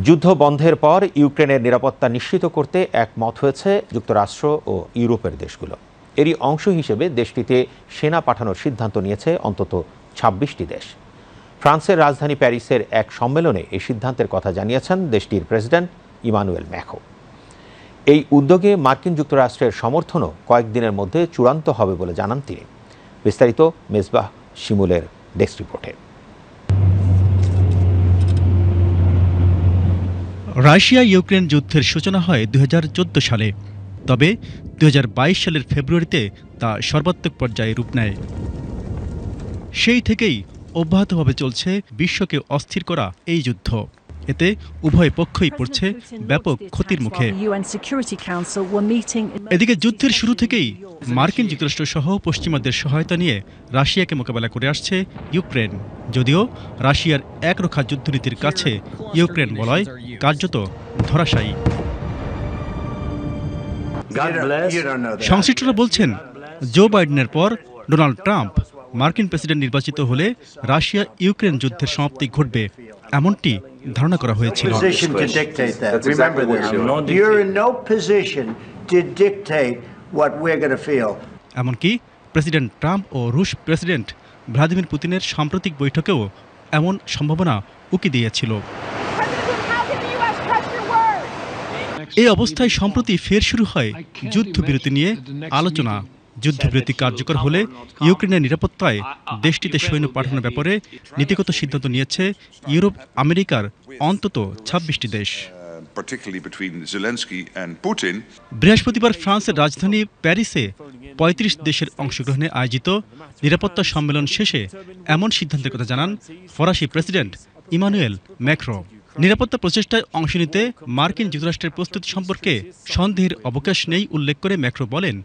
যুদ্ধ বন্ধের পর ইউক্রেনের নিরাপত্তা নিশ্চিত করতে একমত হয়েছে যুক্তরাষ্ট্র ও ইউরোপের দেশগুলো। এরই অংশ হিসেবে দেশটিতে সেনা পাঠানোর সিদ্ধান্ত নিয়েছে অন্তত ২৬টি দেশ। ফ্রান্সের রাজধানী প্যারিসের এক সম্মেলনে এই সিদ্ধান্তের কথা জানিয়েছেন দেশটির প্রেসিডেন্ট ইমানুয়েল ম্যাক্রো। এই উদ্যোগে মার্কিন যুক্তরাষ্ট্রের সমর্থনও কয়েকদিনের মধ্যে চূড়ান্ত হবে বলে জানান তিনি। বিস্তারিত মেজবাহ শিমুলের ডেস্ক রিপোর্টে। রাশিয়া ইউক্রেন যুদ্ধের সূচনা হয় ২০১৪ সালে, তবে ২০২২ সালের ফেব্রুয়ারিতে তা সর্বাত্মক পর্যায়ে রূপ নেয়। সেই থেকেই অব্যাহতভাবে চলছে বিশ্বকে অস্থির করা এই যুদ্ধ। এতে উভয় পক্ষই পড়ছে ব্যাপক ক্ষতির মুখে। এদিকে যুদ্ধের শুরু থেকেই মার্কিন যুক্তরাষ্ট্র সহ পশ্চিমাদের সহায়তা নিয়ে রাশিয়াকে মোকাবেলা করে আসছে ইউক্রেন। যদিও রাশিয়ার একরোখা যুদ্ধনীতির কাছে ইউক্রেন বলয় কার্যত ধরাশায়ী। সংশ্লিষ্টরা বলছেন, জো বাইডেনের পর ডোনাল্ড ট্রাম্প মার্কিন প্রেসিডেন্ট নির্বাচিত হলে রাশিয়া ইউক্রেন যুদ্ধের সমাপ্তি ঘটবে, এমনটি ধারণা করা হয়েছিল। এমনকি প্রেসিডেন্ট ট্রাম্প ও রুশ প্রেসিডেন্ট ভ্লাদিমির পুতিনের সাম্প্রতিক বৈঠকেও এমন সম্ভাবনা উকি দিয়েছিল। এই অবস্থায় সম্প্রতি ফের শুরু হয় যুদ্ধবিরতি নিয়ে আলোচনা। যুদ্ধবিরতি কার্যকর হলে ইউক্রেনের নিরাপত্তায় দেশটিতে সৈন্য পাঠানোর ব্যাপারে নীতিগত সিদ্ধান্ত নিয়েছে ইউরোপ আমেরিকার অন্তত ২৬টি দেশ। বৃহস্পতিবার ফ্রান্সের রাজধানী প্যারিসে ৩৫ দেশের অংশগ্রহণে আয়োজিত নিরাপত্তা সম্মেলন শেষে এমন সিদ্ধান্তের কথা জানান ফরাসি প্রেসিডেন্ট ইমানুয়েল ম্যাক্রো। নিরাপত্তা প্রচেষ্টায় অংশ নিতে মার্কিন যুক্তরাষ্ট্রের প্রস্তুতি সম্পর্কে সন্দেহের অবকাশ নেই উল্লেখ করে ম্যাক্রো বলেন,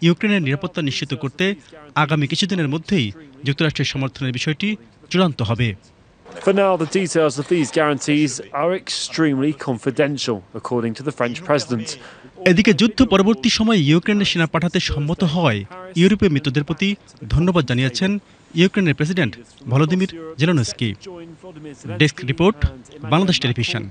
ইউক্রেনের নিরাপত্তা নিশ্চিত করতে আগামী কিছুদিনের মধ্যেই যুক্তরাষ্ট্রের সমর্থনের বিষয়টি চূড়ান্ত হবে। For now, the details of these guarantees are extremely confidential, according to the French president. এদিকে যুদ্ধ পরবর্তী সময়ে ইউক্রেনের সেনা পাঠাতে সম্মত হওয়ায় ইউরোপীয় মিত্রদের প্রতি ধন্যবাদ জানিয়েছেন ইউক্রেনের president Volodymyr Zelensky. Desk report, Bangladesh television.